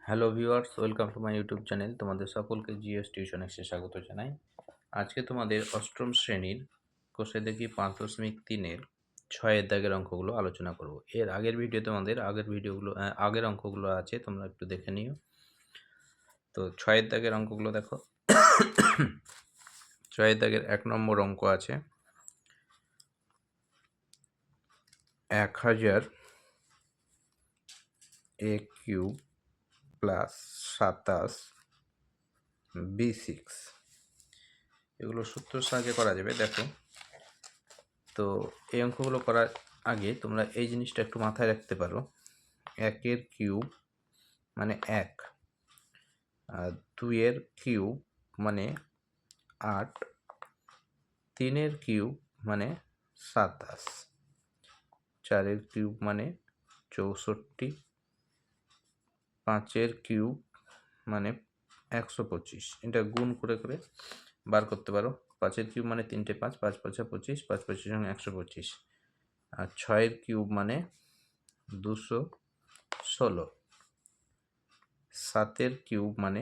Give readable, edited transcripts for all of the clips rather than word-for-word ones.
Hello viewers, welcome to my YouTube channel. তোমাদের সকলকে GS tuition এক্সে স্বাগত জানাই। আজকে তোমাদের অষ্টম শ্রেণীর কোষে দেখি 5.3-এর 6-এর দাগের অঙ্কগুলো আলোচনা করব। এর আগের ভিডিও তোমাদের আগের অঙ্কগুলো আছে, তোমরা একটু দেখে নিও। তো 6-এর দাগের অঙ্কগুলো দেখো। 6-এর দাগের 1 নম্বর অঙ্ক আছে 1000 a কিউব প্লাস 27 b6। এগুলো সূত্রের সাহায্যে করা যাবে। দেখো, তো এই অঙ্কগুলো করার আগে তোমরা এই জিনিসটা একটু মাথায় রাখতে পারো। 1-এর কিউব মানে 1, আর 2-এর কিউব মানে 8, 3-এর কিউব মানে 27, 4-এর কিউব মানে 64, 5-এর কিউব মানে 125। এটা গুণ করে করে বার করতে পারো। 5-এর কিউব মানে 3টে 5, 5 5 25, 5 25 সঙ্গে 125। আর 6-এর কিউব মানে 216, 7-এর কিউব মানে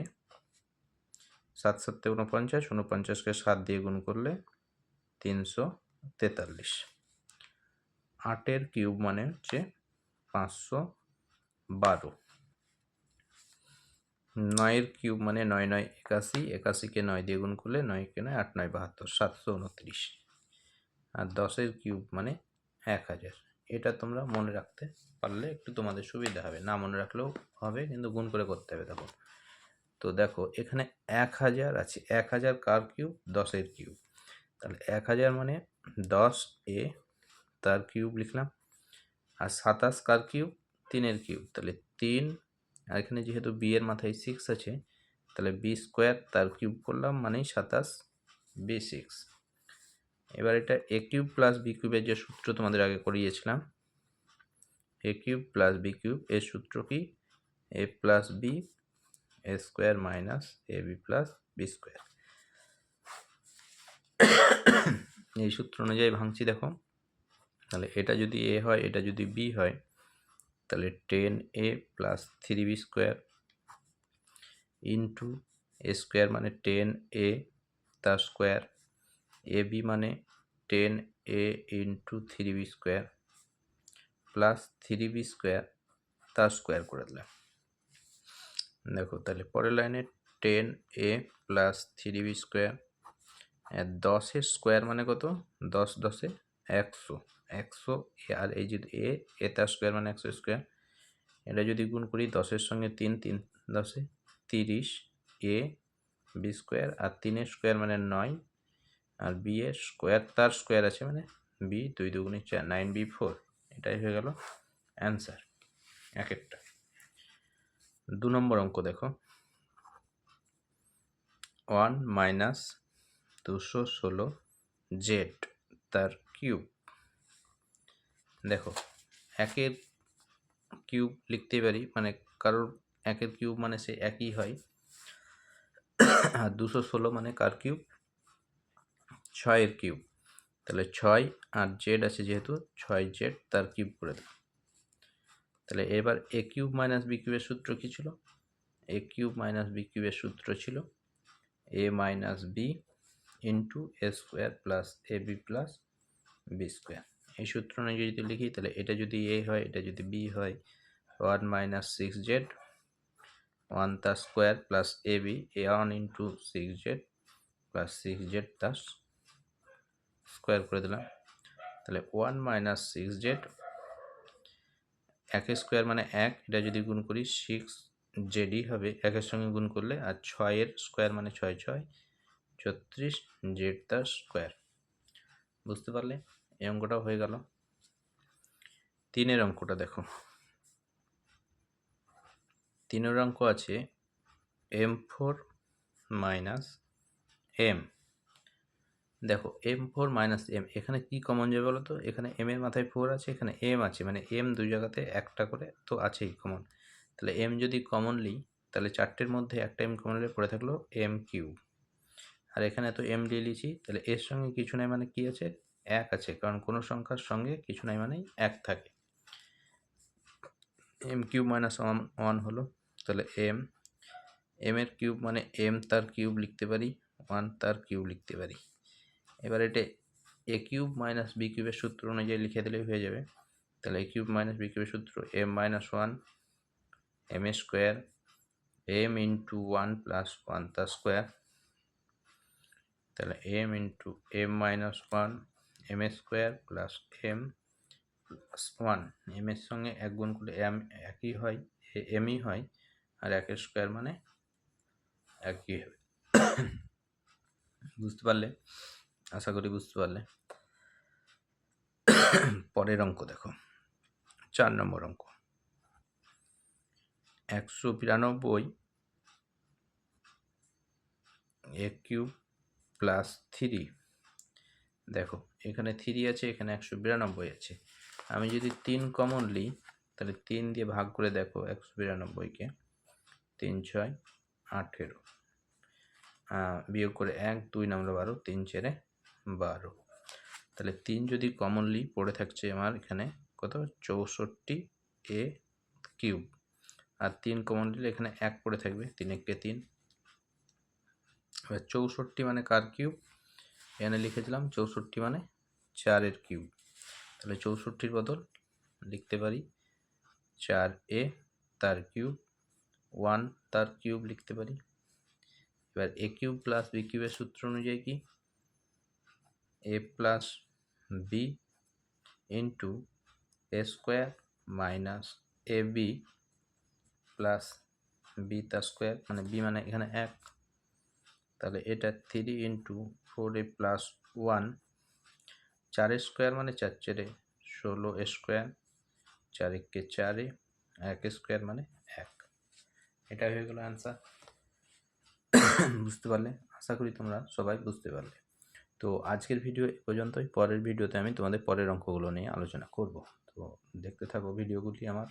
7 7 49, 49কে 7 দিয়ে গুণ করলে 343। 8-এর কিউব মানে হচ্ছে 512। 9-এর কিউব মানে 9 9 81, 81কে 9 দিয়ে গুণ করলে 9কে 9 8 9 72, 729। আর 10-এর কিউব মানে 1000। এটা তোমরা মনে রাখতে পারলে একটু তোমাদের সুবিধা হবে, না মনে রাখলেও হবে, কিন্তু গুণ করে করতে হবে। দেখো, তো দেখো এখানে 1000 আছে। 1000 কার কিউব? 10-এর কিউব। তাহলে 1000 মানে 10a তার কিউব লিখলাম। আর 27 কার কিউব? 3-এর কিউব। তাহলে 3, আর এখানে যেহেতু b এর মাথায় 6 আছে, তাহলে b স্কোয়ার তার কিউব করলাম মানেই 27 b6। এবার এটা a কিউব প্লাস b কিউবের যে সূত্র তোমাদের আগে করিয়েছিলাম, a cube plus b cube, এর সূত্র কি? a plus b a square minus ab plus b square. এই সূত্র অনুযায়ী ভাঙছি। দেখো, তাহলে এটা যদি a হয়, এটা যদি b হয়, তাহলে 10a plus 3b square into a square মানে 10a তার স্কোয়ার, ab মানে 10a into 3b square plus 3b square তার স্কোয়ার করে দিলাম। দেখো, তাহলে পরের লাইনে 10a plus 3b square, 10-এর square মানে কত? 10 10-এ 100, 100। আর এই যে এ তার স্কোয়ার মানে 100 স্কোয়ার। এটা যদি গুণ করি 10-এর সঙ্গে 3, 3 10-এ 30 a b স্কোয়ার, আর 3-এর স্কোয়ার মানে 9, আর b এর স্কোয়ার তার স্কোয়ার আছে মানে b 2 2 4, 9b4। এটাই হয়ে গেল অ্যান্সার এক একটা। 2 নম্বর অঙ্ক দেখো, 1 মাইনাস 216 জেড তার কিউব। দেখো, 1-এর কিউব লিখতে পারি, মানে কারোর 1-এর কিউব মানে সে একই হয়। আর 216 মানে কার কিউব? 6-এর কিউব। তাহলে 6 আর জেড আছে, যেহেতু 6 জেড তার কিউব করে দেব। তাহলে এবার এ কিউব মাইনাস বি কিউবের সূত্র কী ছিল? এ কিউব মাইনাস বি কিউবের সূত্র ছিল এ minus B into A square plus A B plus B square. এই সূত্র অনুযায়ী যদি লিখি, তাহলে এটা যদি এ হয়, এটা যদি বি হয়, 1 মাইনাস 6z, 1 তার square plus A B, A 1 into 6z plus 6z তার স্কোয়ার করে দিলাম। তাহলে 1 মাইনাস 6z, 1 স্কোয়ার মানে 1, এটা যদি গুণ করি 6z হবে 1-এর সঙ্গে গুণ করলে। আর 6-এর স্কোয়ার মানে 6 6 36 জেড তার স্কোয়ার। বুঝতে পারলে? এই অঙ্কটাও হয়ে গেল। 3-এর অঙ্কটা দেখো, 3-এর অঙ্ক আছে m4 মাইনাস m। দেখো, m4 মাইনাস m, এখানে কি কমন যাবে বলো তো? এখানে m এর মাথায় 4 আছে, এখানে m আছে, মানে m দুই জায়গাতে একটা করে তো আছেই কমন। তাহলে m যদি কমনলি, তাহলে 4টের মধ্যে একটা m কমনলি পড়ে থাকলো m কিউব। আর এখানে তো m দিয়ে লিখি, তাহলে এর সঙ্গে কিছু নাই মানে কি আছে? 1 আছে, কারণ কোনো সংখ্যার সঙ্গে কিছু নাই মানেই 1 থাকে। m কিউব মাইনাস 1 হলো। তাহলে এম এর কিউব মানে এম তার কিউব লিখতে পারি, 1 তার কিউব লিখতে পারি। এবার এটা এ কিউব মাইনাস বি কিউবের সূত্র অনুযায়ী লিখে দিলেই হয়ে যাবে। তাহলে এ কিউব মাইনাস বি কিউবের সূত্র M minus 1 M square M into 1 plus 1 তার স্কোয়ার। তাহলে M into M minus 1 M square plus M plus 1। M এর সঙ্গে 1 গুণ করলে এম একই হয়, এমই হয়, আর 1 স্কোয়ার মানে একই হবে। বুঝতে পারলে? আশা করি বুঝতে পারলে। পরের অঙ্ক দেখো, 4 নম্বর অঙ্ক। 192 এ কিউব প্লাস 3। দেখো এখানে 3 আছে, এখানে 192 আছে। আমি যদি 3 কমন নিই তাহলে 3 দিয়ে ভাগ করে দেখো 192কে, 3 6 18, বিয়োগ করে 1 2 নামলো 12, 3 4 12। তাহলে 3 যদি কমনলি পড়ে থাকছে আমার এখানে কত, 64 এ কিউব। আর 3 কমন নিলে এখানে 1 পড়ে থাকবে, 3 1 3। এবার 64 মানে কার কিউব, এখানে লিখে দিলাম 64 মানে 4 এর কিউব। তাহলে 64-র বদল লিখতে পারি 4a তার কিউব, 1 তার কিউব লিখতে পারি। এবার এ কিউব প্লাস বি কিউবের সূত্র অনুযায়ী কি, এ plus B into A square minus A B plus B তার স্কোয়ার, মানে বি মানে এখানে 1। তাহলে এটা 3 ইন্টু 4a প্লাস 1, 4 স্কোয়ার মানে 4 4 16 স্কোয়ার, 4 1 4, 1 স্কোয়ার মানে 1। এটা হয়ে গেল অ্যান্সার। বুঝতে পারলে? আশা করি তোমরা সবাই বুঝতে পারলে। তো আজকের ভিডিও এ পর্যন্তই। পরের ভিডিওতে আমি তোমাদের পরের অঙ্কগুলো নিয়ে আলোচনা করব। তো দেখতে থাকো ভিডিওগুলি আমার।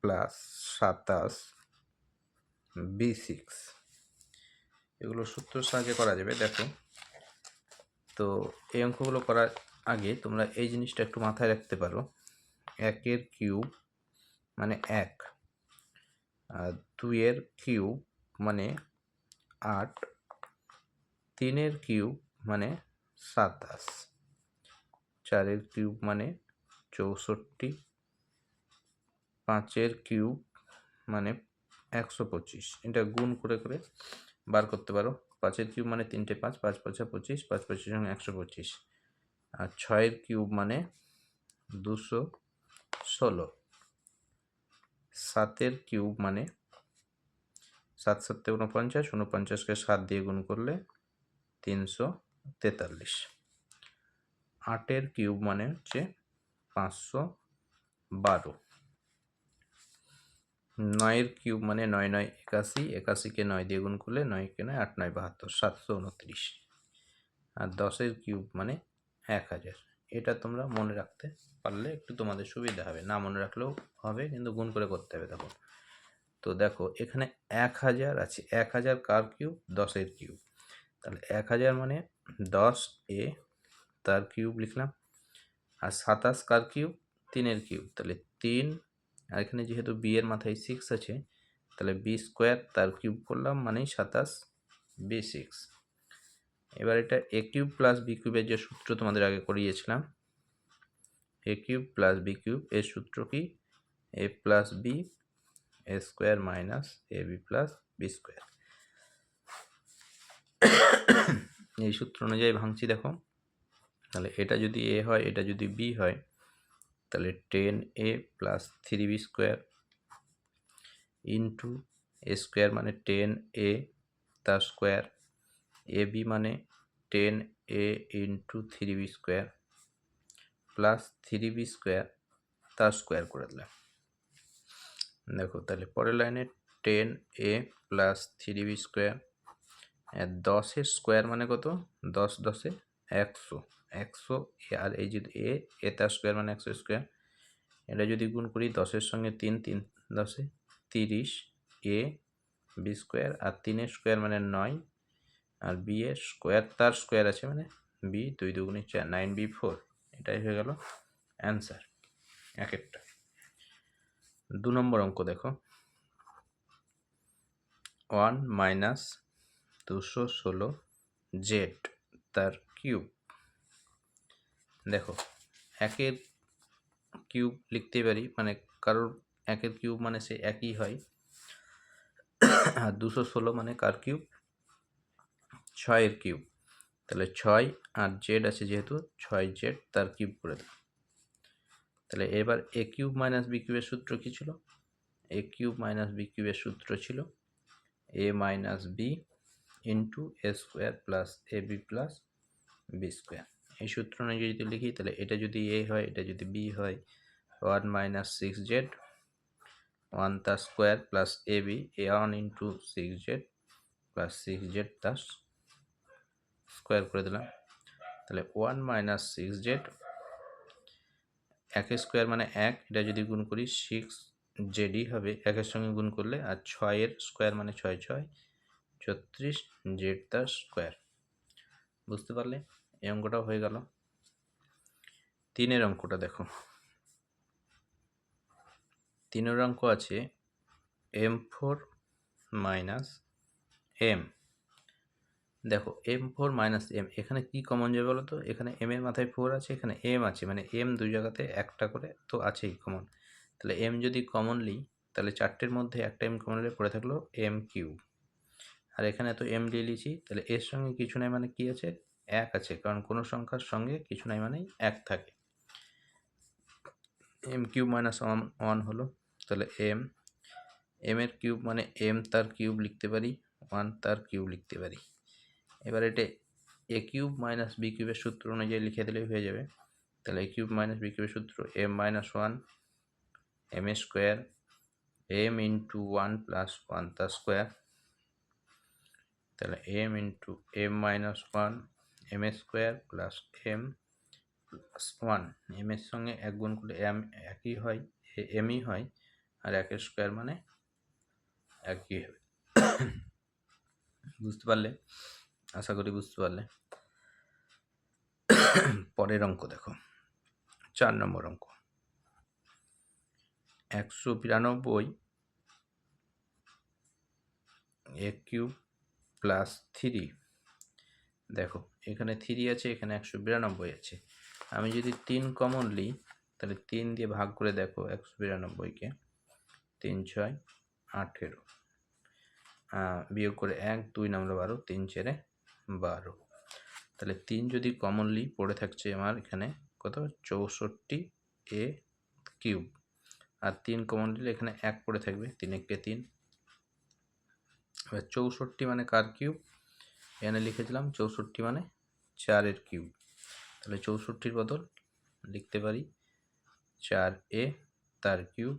প্লাস 27 B6, এগুলো সূত্রের সাহায্যে করা যাবে। দেখো তো এই অঙ্কগুলো করার আগে তোমরা এই জিনিসটা একটু মাথায় রাখতে পারো, 1 এর কিউব মানে 1, আর 2 এর কিউব মানে 8, 3 এর কিউব মানে 27, 4 এর কিউব মানে 64, 5 এর কিউব মানে 125। এটা গুণ করে করে বার করতে পারো। 5 এর কিউব মানে 3টে 5, 5 5 25, 5 25 সঙ্গে 125। আর 6 এর কিউব মানে 216, 7 এর কিউব মানে 7 7 49, 49কে 7 দিয়ে গুণ করলে 343। 8 এর কিউব মানে হচ্ছে 512। 9 এর কিউব মানে 9 9 81, 81কে 9 দিয়ে গুণ করলে 9 কে 9 8 9 72, 729। আর 10 এর কিউব মানে 1000। এটা তোমরা মনে রাখতে পারলে একটু তোমাদের সুবিধা হবে, না মনে রাখলেও হবে, কিন্তু গুণ করে করতে হবে। দেখো তো দেখো এখানে 1000 আছে, 1000 কার কিউব, 10 এর কিউব। তাহলে 1000 মানে 10a তার কিউব লিখলাম, আর 27 কার কিউব, 3 এর কিউব। তাহলে 3, আর এখানে যেহেতু বি এর মাথায় 6 আছে তাহলে বি স্কোয়ার তার কিউব করলাম মানেই 27 B6। এবার এটা এ কিউব প্লাস বি কিউবের যে সূত্র তোমাদের আগে করিয়েছিলাম, এ কিউব প্লাস বি কিউব, এর সূত্র কি, এ plus B A square minus A B plus B square. এই সূত্র অনুযায়ী ভাঙছি। দেখো তাহলে এটা যদি এ হয়, এটা যদি বি হয়, তাহলে 10a plus 3b square into A square মানে 10a তার স্কোয়ার, এ বি মানে 10a into 3b square plus 3b square তার স্কোয়ার করে দিলাম। দেখো তাহলে পরের লাইনে 10a plus 3b square, 10 square মানে কত, 10 10 100, 100, আর এই যদি এ তার স্কোয়ার মানে 100 স্কোয়ার। এটা যদি গুণ করি 10-এর সঙ্গে 3, 3 10 30, A B square, R 3 square মানে 9, আর বি এর স্কোয়ার তার স্কোয়ার আছে মানে বি 2 2 4, 9b4। এটাই হয়ে গেল অ্যান্সার এক একটা। 2 নম্বর অঙ্ক দেখো, 1 মাইনাস 216 জেড তার কিউব। দেখো একের কিউব লিখতে পারি, মানে কারোর একের কিউব মানে সে একই হয়, আর 216 মানে কার কিউব, 6-এর কিউব। তাহলে 6 আর জেড আছে যেহেতু 6 জেড তার কিউব করে দেব। তাহলে এবার এ কিউব মাইনাস বি কিউবের সূত্র কী ছিল? এ কিউব মাইনাস বি কিউবের সূত্র ছিল এ minus B into A square plus A B plus B square. এই সূত্র অনুযায়ী যদি লিখি তাহলে এটা যদি এ হয়, এটা যদি বি হয়, 1 মাইনাস 6z 1 তার square plus A B A 1 into 6z plus 6z তার স্কোয়ার করে দিলাম। তাহলে 1 মাইনাস 6z একের স্কোয়ার মানে 1, এটা যদি গুণ করি 6z হবে একের সঙ্গে গুণ করলে, আর 6-এর স্কোয়ার মানে 6 6 36 জেড তার স্কোয়ার। বুঝতে পারলে? এই অঙ্কটাও হয়ে গেল। 3-এর অঙ্কটা দেখো, 3-এর অঙ্ক আছে m4 মাইনাস m। দেখো m4 মাইনাস m, এখানে কি কমন যাবে বলো তো? এখানে m এর মাথায় 4 আছে, এখানে m আছে, মানে m দুই জায়গাতে একটা করে তো আছেই কমন। তাহলে m যদি কমন নিই তাহলে 4টের মধ্যে একটা m কমন নিলে পড়ে থাকলো m কিউব। আর এখানে তো m দিয়ে লিখি, তাহলে এর সঙ্গে কিছু নাই মানে কি আছে? 1 আছে, কারণ কোনো সংখ্যার সঙ্গে কিছু নাই মানে 1 থাকে। m কিউব মাইনাস 1 হলো, তাহলে m এর কিউব মানে m তার কিউব লিখতে পারি, 1 তার কিউব লিখতে পারি। এবার এটা এ কিউব মাইনাস বি কিউবের সূত্র অনুযায়ী লিখে দিলেই হয়ে যাবে। তাহলে এ কিউব মাইনাস বি কিউবের সূত্র m minus 1 m square m into 1 plus 1 তার স্কোয়ার। তাহলে m into m minus 1 m square plus m plus 1, m এর সঙ্গে 1 গুণ করলে m একই হয়, mই হয়, আর 1 স্কোয়ার মানে একই হবে। বুঝতে পারলে? আশা করি বুঝতে পারলে। পরের অঙ্ক দেখো, 4 নম্বর অঙ্ক, 192 এ কিউব প্লাস 3। দেখো এখানে 3 আছে, এখানে 192 আছে। আমি যদি 3 কমন নিই তাহলে 3 দিয়ে ভাগ করে দেখো 192কে, 3 6 18, বিয়োগ করে 1 2 নামলো 12, 3 4 12। তাহলে 3 যদি কমন নিই পড়ে থাকছে আমার এখানে কত? 64 এ কিউব। আর 3 কমন নিলে এখানে 1 পড়ে থাকবে, 3 1 3। এবার 64 মানে কার কিউব? এখানে লিখেছিলাম 64 মানে 4-এর কিউব। তাহলে 64-র বদল লিখতে পারি 4a তার কিউব,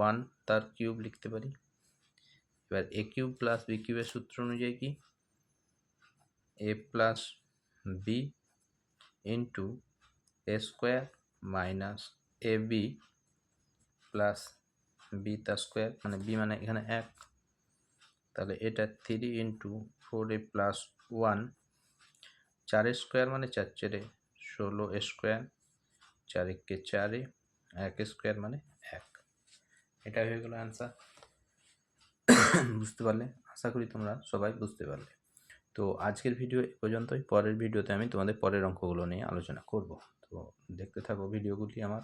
1 তার কিউব লিখতে পারি। এবার এ কিউব প্লাস বি কিউবের সূত্র অনুযায়ী কি? এ plus B into A square minus A B plus B তার স্কোয়ার, মানে বি মানে এখানে 1। তাহলে এটা 3 ইন্টু 4a প্লাস 1, 4 স্কোয়ার মানে 4 4 16 স্কোয়ার, 4 1 4, 1 স্কোয়ার মানে 1। এটা হয়ে গেল অ্যান্সার। বুঝতে পারলে? আশা করি তোমরা সবাই বুঝতে পারলে। তো আজকের ভিডিও এ পর্যন্তই। পরের ভিডিওতে আমি তোমাদের পরের অঙ্কগুলো নিয়ে আলোচনা করব। তো দেখতে থাকো ভিডিওগুলি আমার।